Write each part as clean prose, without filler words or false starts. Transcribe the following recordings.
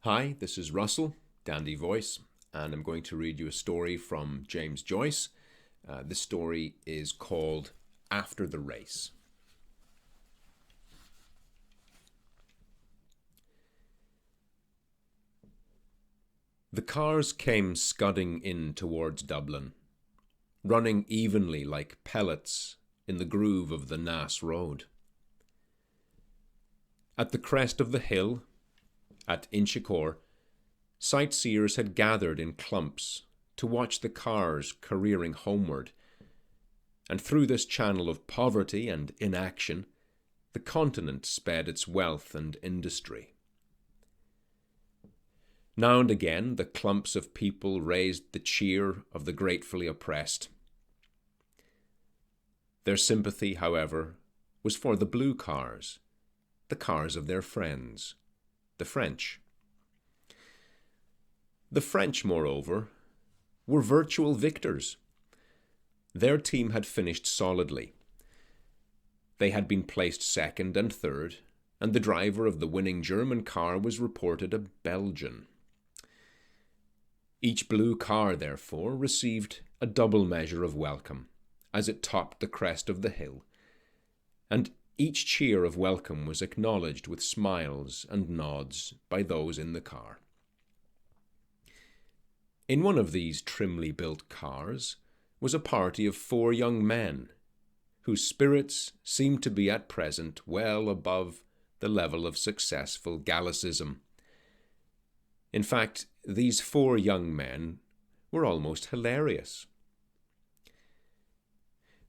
Hi, this is Russell, DandyVoice, and I'm going to read you a story from James Joyce. This story is called After the Race. The cars came scudding in towards Dublin, running evenly like pellets in the groove of the Naas Road. At the crest of the hill, at Inchicore, sightseers had gathered in clumps to watch the cars careering homeward, and through this channel of poverty and inaction, the continent sped its wealth and industry. Now and again, the clumps of people raised the cheer of the gratefully oppressed. Their sympathy, however, was for the blue cars, the cars of their friends, the French. The French, moreover, were virtual victors. Their team had finished solidly. They had been placed second and third, and the driver of the winning German car was reported a Belgian. Each blue car, therefore, received a double measure of welcome as it topped the crest of the hill, and each cheer of welcome was acknowledged with smiles and nods by those in the car. In one of these trimly built cars was a party of 4 young men, whose spirits seemed to be at present well above the level of successful Gallicism. In fact, these 4 young men were almost hilarious.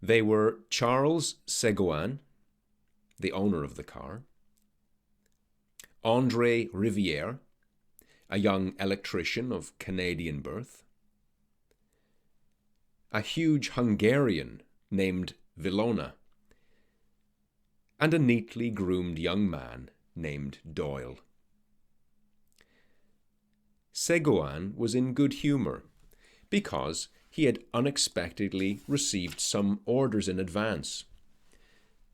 They were Charles Seguin, the owner of the car, André Rivière, a young electrician of Canadian birth, a huge Hungarian named Vilona, and a neatly groomed young man named Doyle. Seguin was in good humour because he had unexpectedly received some orders in advance.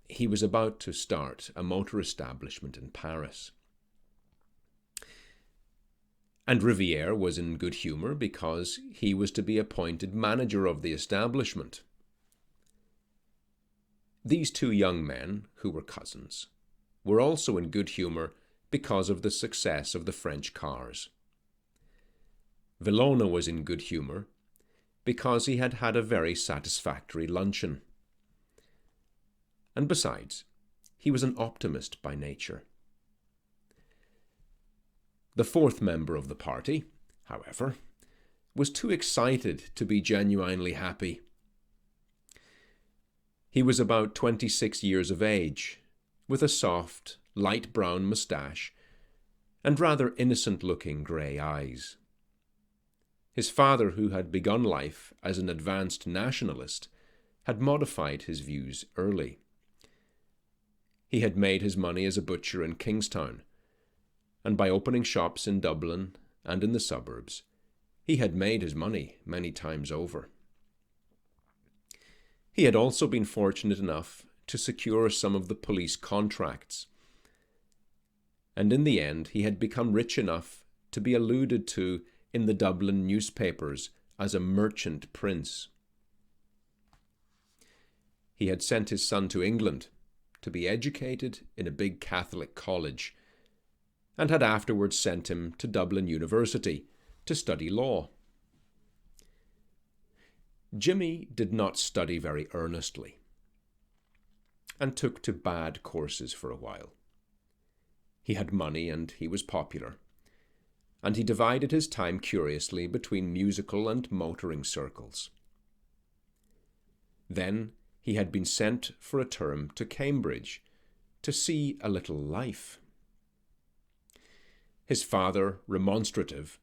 He was about to start a motor establishment in Paris. And Rivière was in good humour because he was to be appointed manager of the establishment. These 2 young men, who were cousins, were also in good humour because of the success of the French cars. Vilona was in good humour because he had had a very satisfactory luncheon. And besides, he was an optimist by nature. The 4th member of the party, however, was too excited to be genuinely happy. He was about 26 years of age, with a soft, light brown moustache and rather innocent-looking grey eyes. His father, who had begun life as an advanced nationalist, had modified his views early. He had made his money as a butcher in Kingstown, and by opening shops in Dublin and in the suburbs, he had made his money many times over. He had also been fortunate enough to secure some of the police contracts, and in the end he had become rich enough to be alluded to in the Dublin newspapers as a merchant prince. He had sent his son to England to be educated in a big Catholic college, and had afterwards sent him to Dublin University to study law. Jimmy did not study very earnestly, and took to bad courses for a while. He had money and he was popular, and he divided his time curiously between musical and motoring circles. Then he had been sent for a term to Cambridge to see a little life. His father, remonstrative,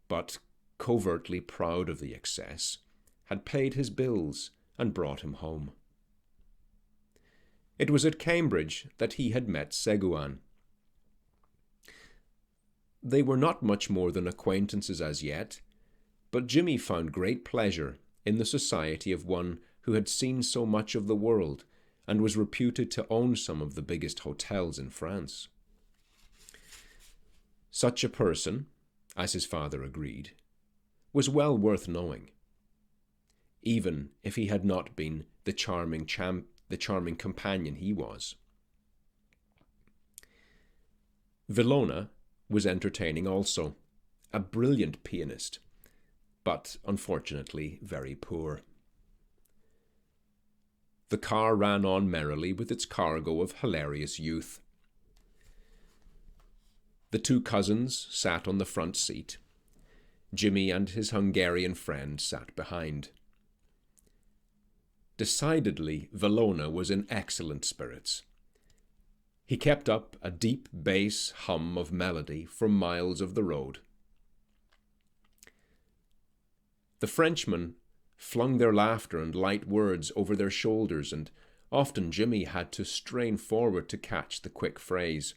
but covertly proud of the excess, had paid his bills and brought him home. It was at Cambridge that he had met Seguin. They were not much more than acquaintances as yet, but Jimmy found great pleasure in the society of one who had seen so much of the world and was reputed to own some of the biggest hotels in France. Such a person, as his father agreed, was well worth knowing, even if he had not been the charming companion he was. Vilhona was entertaining also, a brilliant pianist, but unfortunately very poor. The car ran on merrily with its cargo of hilarious youth. The two cousins sat on the front seat. Jimmy and his Hungarian friend sat behind. Decidedly, Vilhona was in excellent spirits. He kept up a deep bass hum of melody for miles of the road. The Frenchmen flung their laughter and light words over their shoulders, and often Jimmy had to strain forward to catch the quick phrase.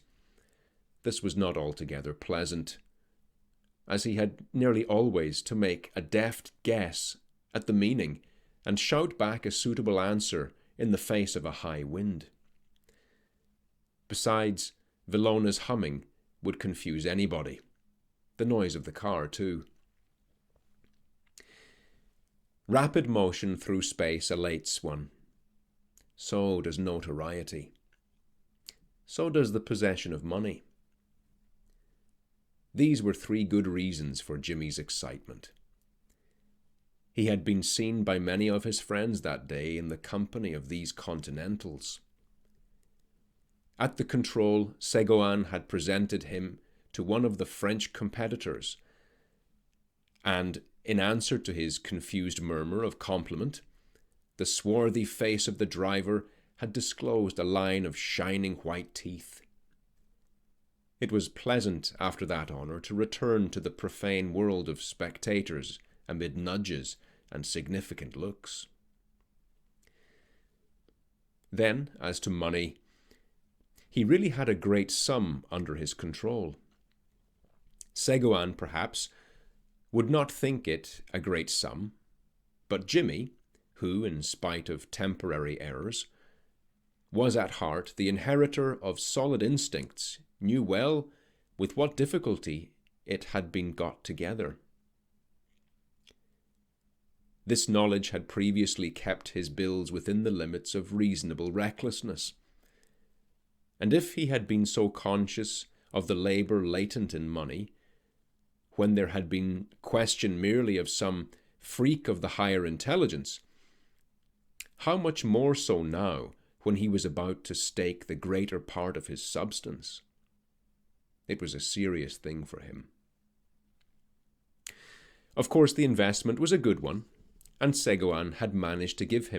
This was not altogether pleasant, as he had nearly always to make a deft guess at the meaning and shout back a suitable answer in the face of a high wind. Besides, Vilhona's humming would confuse anybody. The noise of the car, too. Rapid motion through space elates one. So does notoriety. So does the possession of money. These were three good reasons for Jimmy's excitement. He had been seen by many of his friends that day in the company of these continentals. At the control, Ségolène had presented him to one of the French competitors, and in answer to his confused murmur of compliment, the swarthy face of the driver had disclosed a line of shining white teeth. It was pleasant after that honour to return to the profane world of spectators amid nudges and significant looks. Then, as to money, he really had a great sum under his control. Ségolène, perhaps, would not think it a great sum, but Jimmy, who, in spite of temporary errors, was at heart the inheritor of solid instincts, knew well with what difficulty it had been got together. This knowledge had previously kept his bills within the limits of reasonable recklessness, and if he had been so conscious of the labour latent in money, when there had been question merely of some freak of the higher intelligence, how much more so now when he was about to stake the greater part of his substance? It was a serious thing for him. Of course, the investment was a good one, and Ségolène had managed to give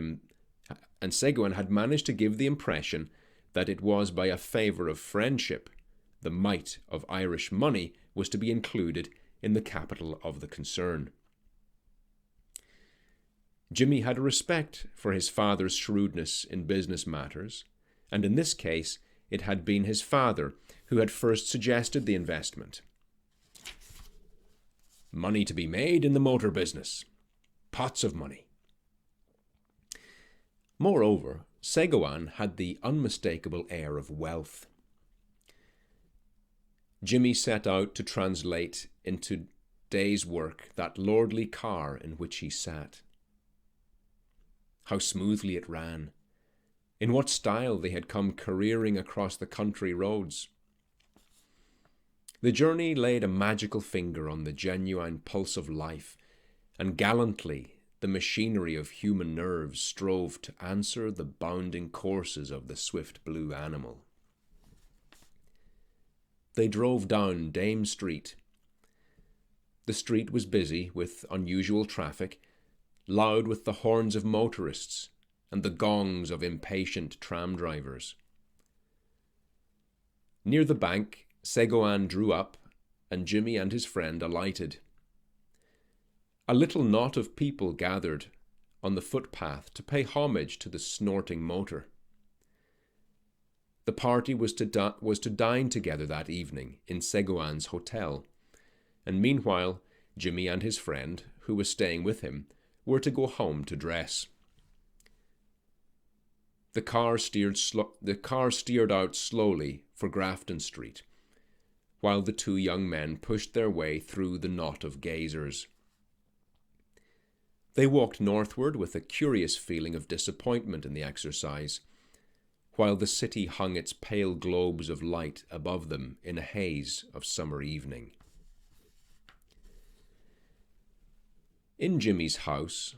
the impression that it was by a favour of friendship the mite of Irish money was to be included in the capital of the concern. Jimmy had a respect for his father's shrewdness in business matters, and in this case it had been his father who had first suggested the investment. Money to be made in the motor business. Pots of money. Moreover, Ségolène had the unmistakable air of wealth. Jimmy set out to translate into day's work that lordly car in which he sat. How smoothly it ran. In what style they had come careering across the country roads. The journey laid a magical finger on the genuine pulse of life, and gallantly the machinery of human nerves strove to answer the bounding courses of the swift blue animal. They drove down Dame Street. The street was busy with unusual traffic, loud with the horns of motorists and the gongs of impatient tram drivers. Near the bank, Ségolène drew up, and Jimmy and his friend alighted. A little knot of people gathered on the footpath to pay homage to the snorting motor. The party was to dine together that evening in Ségolène's hotel, and meanwhile Jimmy and his friend, who was staying with him, were to go home to dress. The car steered out slowly for Grafton Street, while the two young men pushed their way through the knot of gazers. They walked northward with a curious feeling of disappointment in the exercise, while the city hung its pale globes of light above them in a haze of summer evening. In Jimmy's house,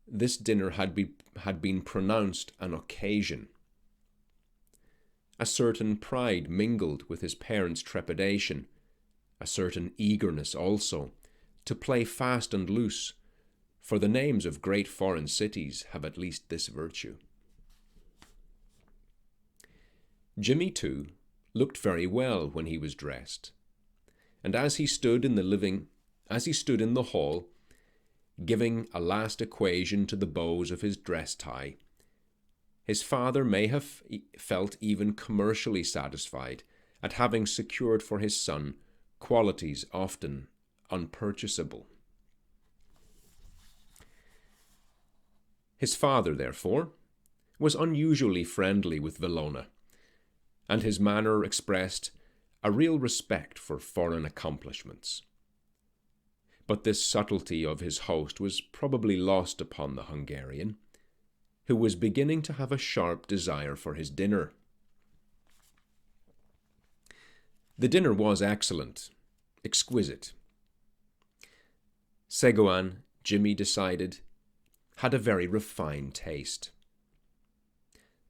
this dinner had been pronounced an occasion. A certain pride mingled with his parents' trepidation, a certain eagerness also to play fast and loose, for the names of great foreign cities have at least this virtue. Jimmy, too, looked very well when he was dressed, and as he stood in the hall, giving a last equation to the bows of his dress tie, his father may have felt even commercially satisfied at having secured for his son qualities often unpurchasable. His father, therefore, was unusually friendly with Villona, and his manner expressed a real respect for foreign accomplishments. But this subtlety of his host was probably lost upon the Hungarian, who was beginning to have a sharp desire for his dinner. The dinner was excellent, exquisite. Seguin, Jimmy decided, had a very refined taste.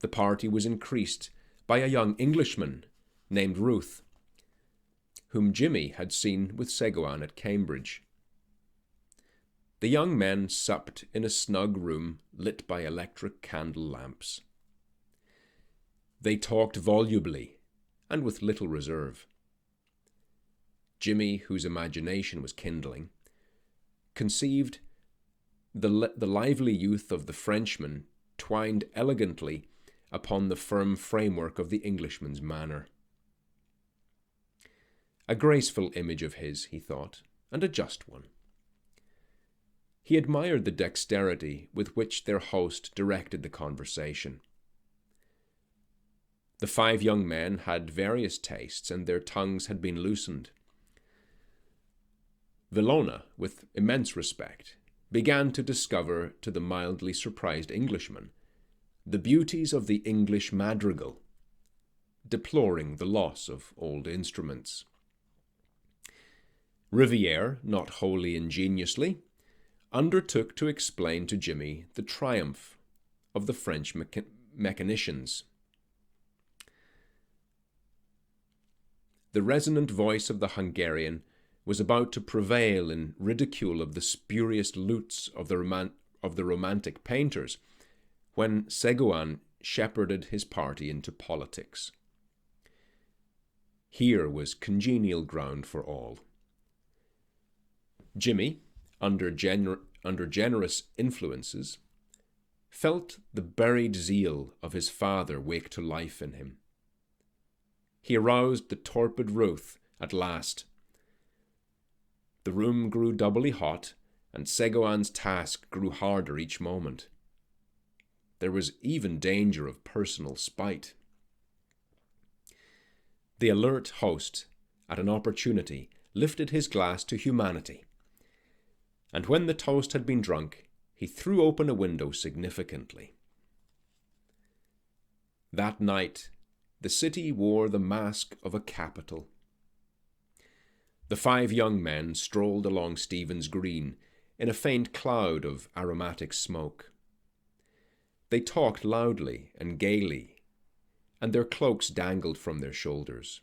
The party was increased by a young Englishman named Ruth, whom Jimmy had seen with Seguin at Cambridge. The young men supped in a snug room lit by electric candle lamps. They talked volubly and with little reserve. Jimmy, whose imagination was kindling, conceived the lively youth of the Frenchman twined elegantly upon the firm framework of the Englishman's manner. A graceful image of his, he thought, and a just one. He admired the dexterity with which their host directed the conversation. The five young men had various tastes, and their tongues had been loosened. Villona, with immense respect, began to discover to the mildly surprised Englishman the beauties of the English madrigal, deploring the loss of old instruments. Riviere, not wholly ingeniously, undertook to explain to Jimmy the triumph of the French mechanicians. The resonant voice of the Hungarian was about to prevail in ridicule of the spurious lutes of the romantic painters, when Seguin shepherded his party into politics. Here was congenial ground for all. Jimmy, under generous influences, felt the buried zeal of his father wake to life in him. He aroused the torpid Ruth at last. The room grew doubly hot, and Seguin's task grew harder each moment. There was even danger of personal spite. The alert host, at an opportunity, lifted his glass to humanity, and when the toast had been drunk, he threw open a window significantly. That night, the city wore the mask of a capital. The five young men strolled along Stephen's Green in a faint cloud of aromatic smoke. They talked loudly and gaily, and their cloaks dangled from their shoulders.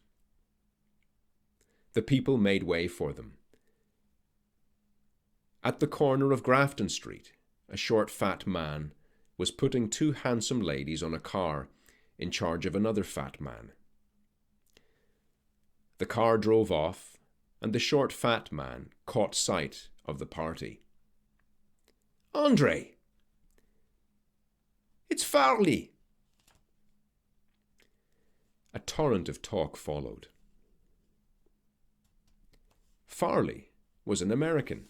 The people made way for them. At the corner of Grafton Street, a short, fat man was putting two handsome ladies on a car in charge of another fat man. The car drove off, and the short, fat man caught sight of the party. "Andre! It's Farley!" A torrent of talk followed. Farley was an American.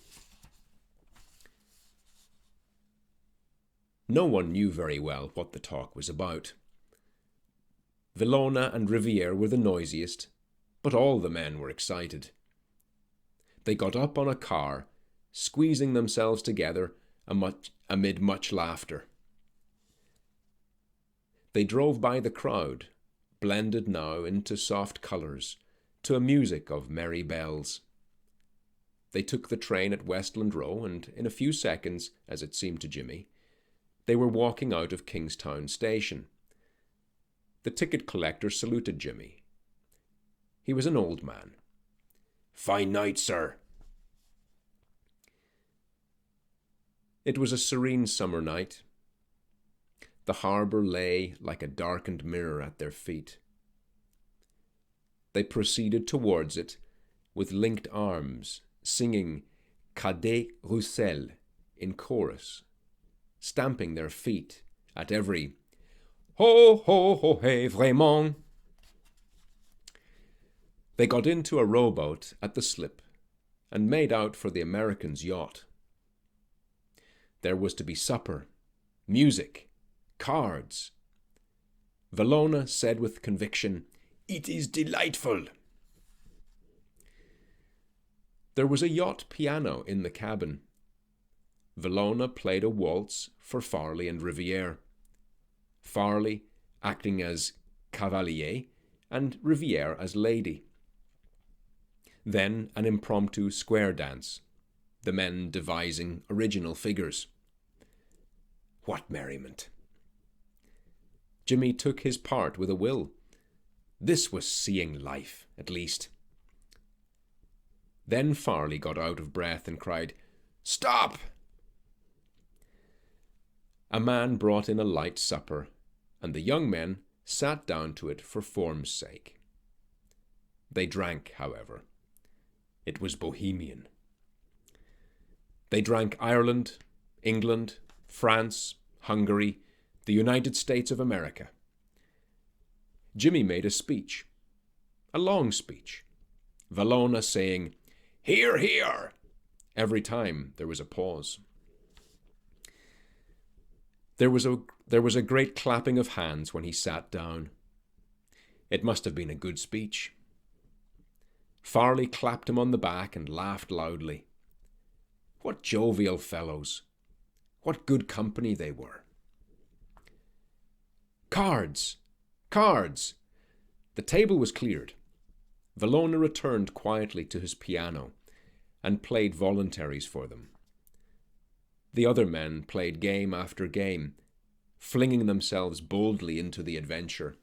No one knew very well what the talk was about. Villona and Riviere were the noisiest, but all the men were excited. They got up on a car, squeezing themselves together amid much laughter. They drove by the crowd, blended now into soft colours, to a music of merry bells. They took the train at Westland Row, and in a few seconds, as it seemed to Jimmy, they were walking out of Kingstown Station. The ticket collector saluted Jimmy. He was an old man. "Fine night, sir." It was a serene summer night. The harbour lay like a darkened mirror at their feet. They proceeded towards it with linked arms, singing Cadet Roussel in chorus, stamping their feet at every "Ho, ho, ho, hey, vraiment." They got into a rowboat at the slip and made out for the American's yacht. There was to be supper, music, cards. Valona said with conviction, "It is delightful." There was a yacht piano in the cabin. Valona played a waltz for Farley and Riviere, Farley acting as cavalier and Riviere as lady. Then an impromptu square dance, the men devising original figures. What merriment! Jimmy took his part with a will. This was seeing life, at least. Then Farley got out of breath and cried, "Stop!" A man brought in a light supper, and the young men sat down to it for form's sake. They drank, however. It was bohemian. They drank Ireland, England, France, Hungary, the United States of America. Jimmy made a speech, a long speech, Valona saying, "Hear, hear," every time there was a pause. There was a great clapping of hands when he sat down. It must have been a good speech. Farley clapped him on the back and laughed loudly. What jovial fellows! What good company they were! Cards! Cards! The table was cleared. Valona returned quietly to his piano and played voluntaries for them. The other men played game after game, flinging themselves boldly into the adventure.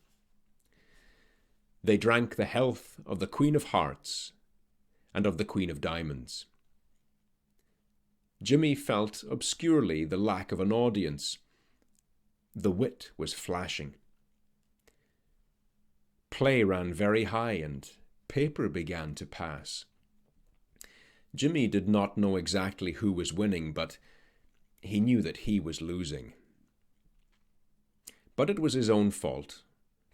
They drank the health of the Queen of Hearts and of the Queen of Diamonds. Jimmy felt obscurely the lack of an audience. The wit was flashing. Play ran very high and paper began to pass. Jimmy did not know exactly who was winning, but he knew that he was losing. But it was his own fault,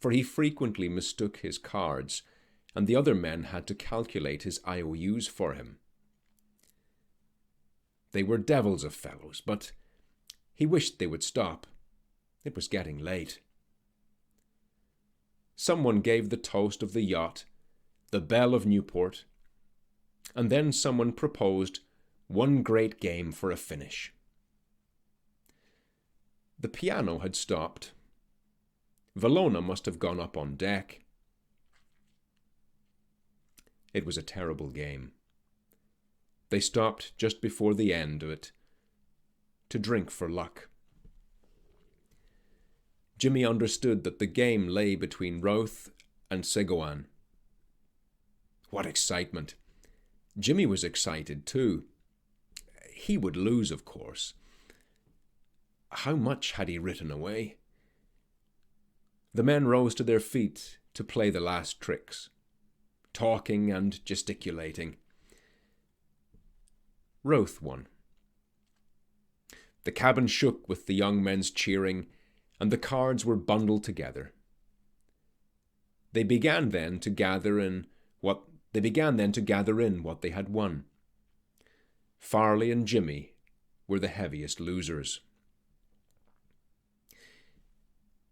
for he frequently mistook his cards, and the other men had to calculate his IOUs for him. They were devils of fellows, but he wished they would stop. It was getting late. Someone gave the toast of the yacht, the Belle of Newport, and then someone proposed one great game for a finish. The piano had stopped. Valona must have gone up on deck. It was a terrible game. They stopped just before the end of it to drink for luck. Jimmy understood that the game lay between Routh and Seguin. What excitement! Jimmy was excited too. He would lose, of course. How much had he written away? The men rose to their feet to play the last tricks, talking and gesticulating. Routh won. The cabin shook with the young men's cheering, and the cards were bundled together. They began then to gather in what they had won. Farley and Jimmy were the heaviest losers.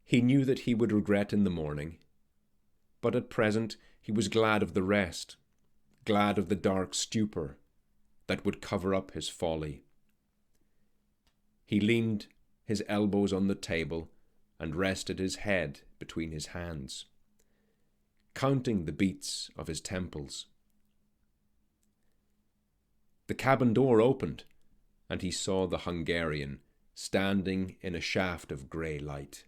He knew that he would regret in the morning, but at present He was glad of the rest, glad of the dark stupor that would cover up his folly. He leaned his elbows on the table and rested his head between his hands, counting the beats of his temples. The cabin door opened, and he saw the Hungarian standing in a shaft of grey light.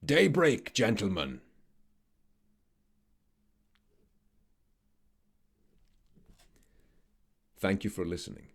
"Daybreak, gentlemen!" Thank you for listening.